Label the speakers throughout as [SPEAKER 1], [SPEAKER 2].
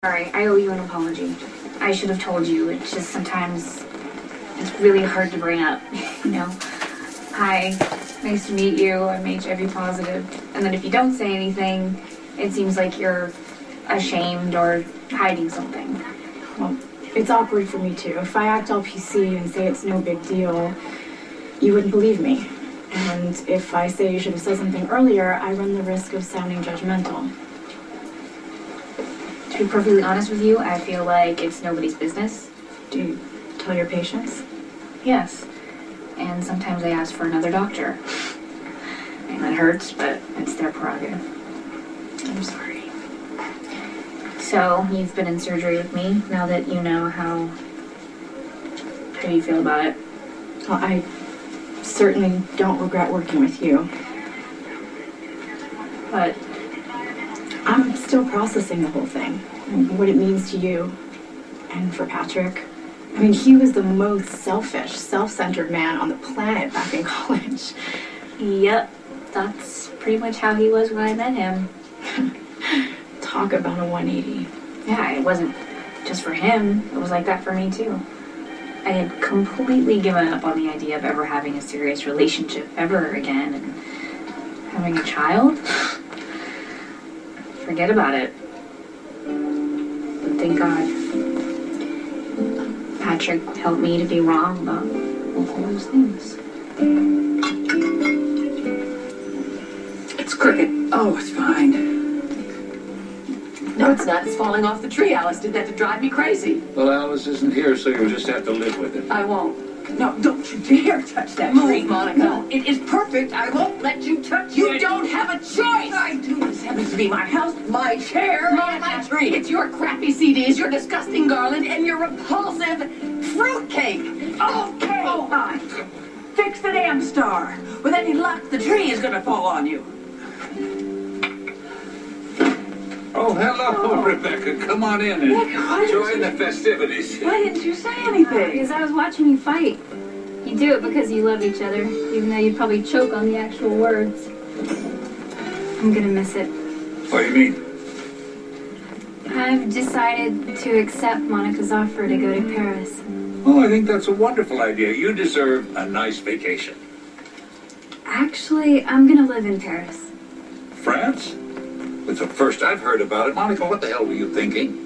[SPEAKER 1] Sorry, I owe you an apology. I should have told you. It's just sometimes it's really hard to bring up, you know? Hi, nice to meet you. I'm HIV positive. And then if you don't say anything, it seems like you're ashamed or hiding something.
[SPEAKER 2] Well, it's awkward for me too. If I act all PC and say it's no big deal, you wouldn't believe me. And if I say you should have said something earlier, I run the risk of sounding judgmental.
[SPEAKER 1] To be perfectly honest with you, I feel like it's nobody's business.
[SPEAKER 2] Do you tell your patients?
[SPEAKER 1] Yes. And sometimes I ask for another doctor. And that hurts, but it's their prerogative.
[SPEAKER 2] I'm sorry.
[SPEAKER 1] So, you've been in surgery with me, now that you know how do you feel about it?
[SPEAKER 2] Well, I certainly don't regret working with you.
[SPEAKER 1] But
[SPEAKER 2] I'm still processing the whole thing, and what it means to you and for Patrick. I mean, he was the most selfish, self-centered man on the planet back in college.
[SPEAKER 1] Yep, that's pretty much how he was when I met him.
[SPEAKER 2] Talk about a 180.
[SPEAKER 1] Yeah, it wasn't just for him. It was like that for me, too. I had completely given up on the idea of ever having a serious relationship ever again, and having a child? Forget about it. But thank God. Patrick helped me to be wrong about both of those things.
[SPEAKER 3] It's crooked. Oh, it's fine. No, it's not. It's falling off the tree. Alice did that to drive me crazy.
[SPEAKER 4] Well, Alice isn't here, so you'll just have to live with it.
[SPEAKER 3] I won't. No, don't you dare touch that tree, Monica. No, it is perfect. I won't let you touch it. You don't have a choice. I do. This happens to be my house, my chair, my tree. It's your crappy CDs, your disgusting garland, and your repulsive fruitcake. Okay. Oh, hi. Fix the damn star. With any luck, the tree is going to fall on you.
[SPEAKER 4] Oh, hello, Rebecca. Come on in and join the festivities.
[SPEAKER 3] Why didn't you say anything?
[SPEAKER 1] Because I was watching you fight. You do it because you love each other, even though you'd probably choke on the actual words. I'm gonna miss it.
[SPEAKER 4] What do you mean?
[SPEAKER 1] I've decided to accept Monica's offer to go to Paris.
[SPEAKER 4] Well, I think that's a wonderful idea. You deserve a nice vacation.
[SPEAKER 1] Actually, I'm gonna live in Paris.
[SPEAKER 4] France? It's the first I've heard about it. Monica, what the hell were you thinking?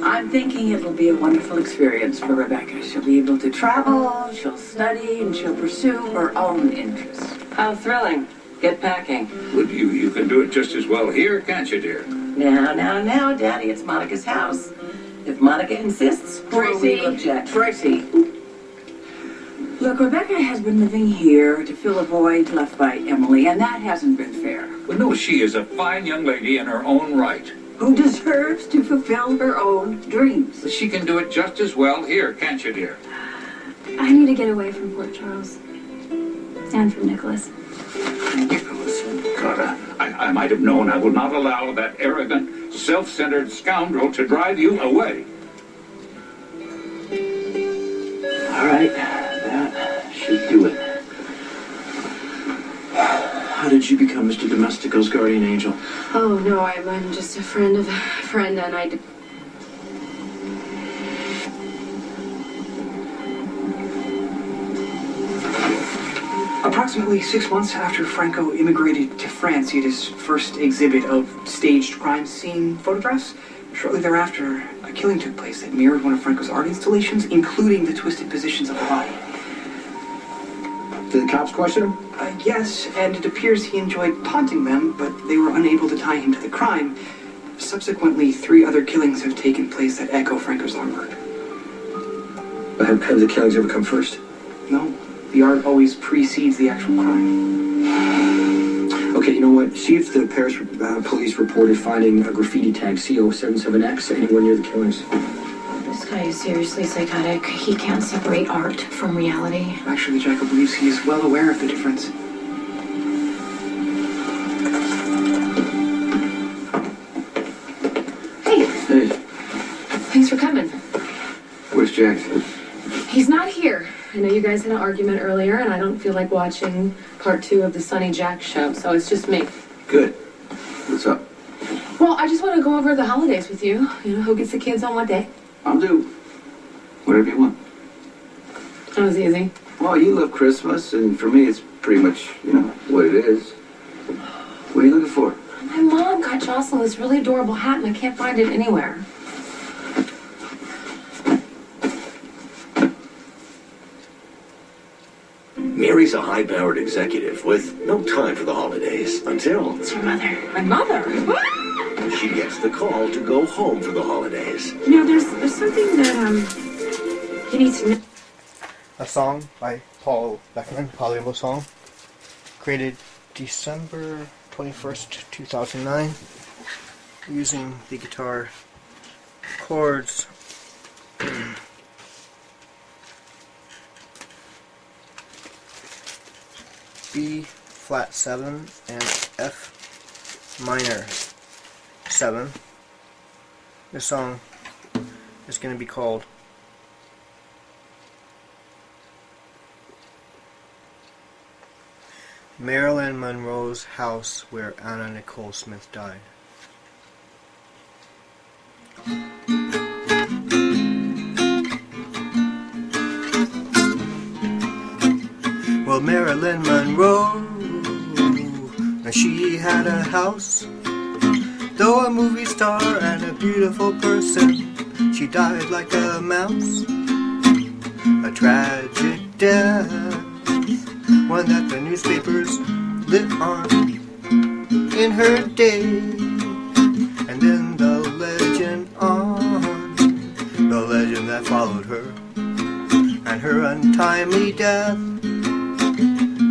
[SPEAKER 3] I'm thinking it'll be a wonderful experience for Rebecca. She'll be able to travel, she'll study, and she'll pursue her own interests. How thrilling. Get packing.
[SPEAKER 4] Would you? You can do it just as well here, can't you, dear?
[SPEAKER 3] Now, Daddy, it's Monica's house. If Monica insists, we will object. Tracy. Look, Rebecca has been living here to fill a void left by Emily, and that hasn't been fair.
[SPEAKER 4] Well, no, she is a fine young lady in her own right.
[SPEAKER 3] Who deserves to fulfill her own dreams.
[SPEAKER 4] But she can do it just as well here, can't you, dear?
[SPEAKER 1] I need to get away from Port Charles. And from Nicholas.
[SPEAKER 4] Nicholas, God, I might have known. I will not allow that arrogant, self-centered scoundrel to drive you away.
[SPEAKER 5] All right, that should do it. How did you become Mr. Domestico's guardian angel?
[SPEAKER 6] Oh, no, I'm just a friend of a friend, and I...
[SPEAKER 7] Approximately 6 months after Franco immigrated to France, he had his first exhibit of staged crime scene photographs. Shortly thereafter, a killing took place that mirrored one of Franco's art installations, including the twisted positions of the body.
[SPEAKER 5] Did the cops question him?
[SPEAKER 7] Yes, and it appears he enjoyed taunting them, but they were unable to tie him to the crime. Subsequently, 3 other killings have taken place that echo Franco's artwork.
[SPEAKER 5] Have the killings ever come first?
[SPEAKER 7] No, the art always precedes the actual crime.
[SPEAKER 5] Okay, you know what? See if the Paris police reported finding a graffiti tag CO77X anywhere near the killings.
[SPEAKER 6] This guy is seriously psychotic. He can't separate art from reality.
[SPEAKER 7] Actually, Jacko believes he is well aware of the difference.
[SPEAKER 6] Hey,
[SPEAKER 5] Hey,
[SPEAKER 6] thanks for coming.
[SPEAKER 5] where's Jack?
[SPEAKER 6] He's not here. I know you guys had an argument earlier, and I don't feel like watching part 2 of the Sonny Jack show, so it's just me.
[SPEAKER 5] Good. What's up?
[SPEAKER 6] Well,
[SPEAKER 3] Well, I just want to go over the holidays with you. You know, who gets the kids on what day?
[SPEAKER 8] I'll do whatever you want.
[SPEAKER 3] That was easy.
[SPEAKER 8] Well, you love Christmas, and for me, it's pretty much, what it is. What are you looking for?
[SPEAKER 3] My mom got Jocelyn this really adorable hat, and I can't find it anywhere.
[SPEAKER 9] Mary's a high-powered executive with no time for the holidays until
[SPEAKER 6] It's your mother.
[SPEAKER 3] My mother?
[SPEAKER 9] she gets the call to go home for the holidays.
[SPEAKER 6] You know, there's something that, you need to know.
[SPEAKER 10] A song by Paul Beckman, Palu song, created December 21st, 2009, using the guitar chords B flat 7 and F minor 7. This song is going to be called Marilyn Monroe's House Where Anna Nicole Smith Died. Well, Marilyn Monroe, she had a house. Though a movie star and a beautiful person, she died like a mouse. A tragic death, one that the newspapers lit on in her day. And then the legend on, the legend that followed her, and her untimely death.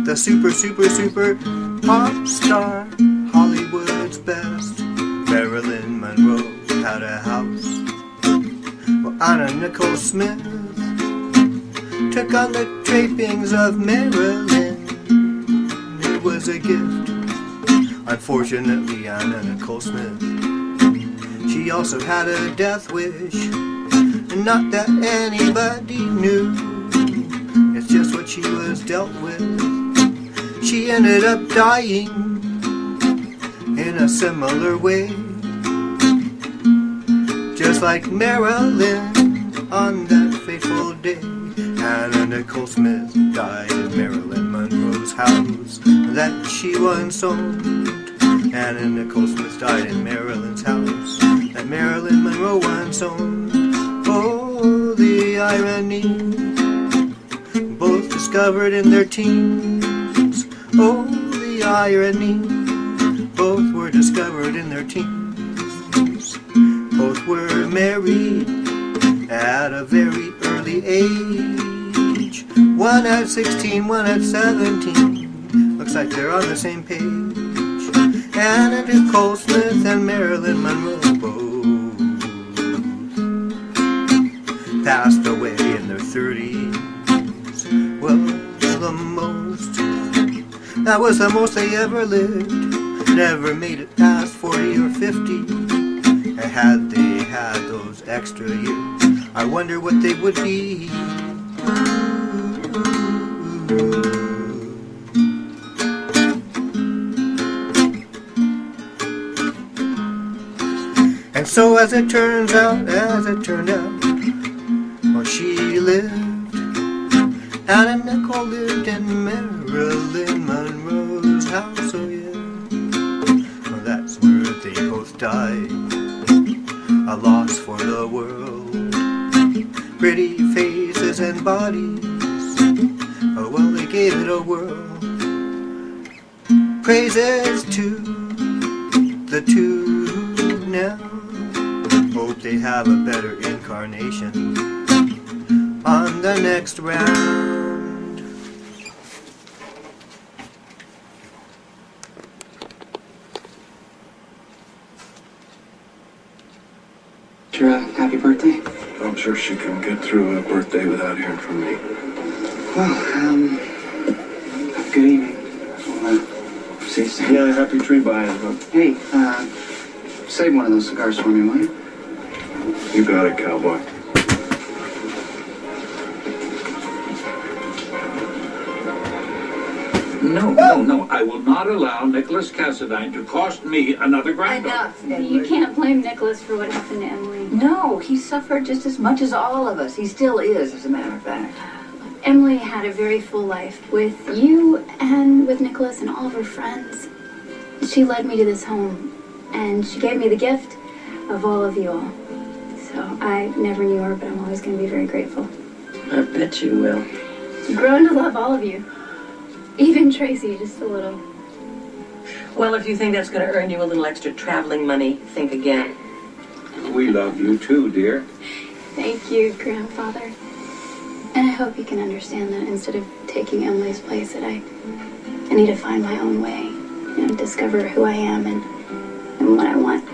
[SPEAKER 10] The super pop star, Hollywood's best, Marilyn Monroe had a house. Well, Anna Nicole Smith took on the drapings of Marilyn. It was a gift. Unfortunately, Anna Nicole Smith, she also had a death wish, not that anybody knew. It's just what she was dealt with. She ended up dying in a similar way, just like Marilyn on that fateful day. Anna Nicole Smith died in Marilyn Monroe's house that she once owned. Anna Nicole Smith died in Marilyn's house that Marilyn Monroe once owned. Oh, the irony, both discovered in their teens. Oh, the irony, both were discovered in their teens. Both were married at a very early age. One at 16, one at 17. Looks like they're on the same page. Anna Nicole Smith and Marilyn Monroe both passed away in their 30s. Well, that was the most they ever lived. Never made it past 40 or 50. And had they had those extra years, I wonder what they would be. And so as it turned out, well, she lived. Anna Nicole lived in Marilyn Monroe's house, oh yeah. Well, that's where they both died. A loss for the world. Pretty faces and bodies. Oh well, they gave it a whirl. Praises to the two now. Hope they have a better incarnation on the next round.
[SPEAKER 7] Happy birthday.
[SPEAKER 11] I'm sure she can get through a birthday without hearing from me.
[SPEAKER 7] Well, have a good evening. See you soon.
[SPEAKER 11] Yeah, happy tree buying, huh?
[SPEAKER 7] Hey, save one of those cigars for me, will you?
[SPEAKER 11] You got it, cowboy.
[SPEAKER 4] No. I will not allow Nicholas Cassadine to cost me another granddaughter.
[SPEAKER 3] Enough, Edward.
[SPEAKER 1] You can't blame Nicholas for what happened to Emily.
[SPEAKER 3] No, he suffered just as much as all of us. He still is, as a matter of fact.
[SPEAKER 1] Emily had a very full life with you and with Nicholas and all of her friends. She led me to this home, and she gave me the gift of all of you all. So I never knew her, but I'm always going to be very grateful.
[SPEAKER 3] I bet you will.
[SPEAKER 1] I've grown to love all of you. Even Tracy, just a little.
[SPEAKER 3] Well, if you think that's going to earn you a little extra traveling money, think again.
[SPEAKER 4] We love you too, dear.
[SPEAKER 1] Thank you, Grandfather. And I hope you can understand that instead of taking Emily's place, that I need to find my own way, discover who I am and what I want.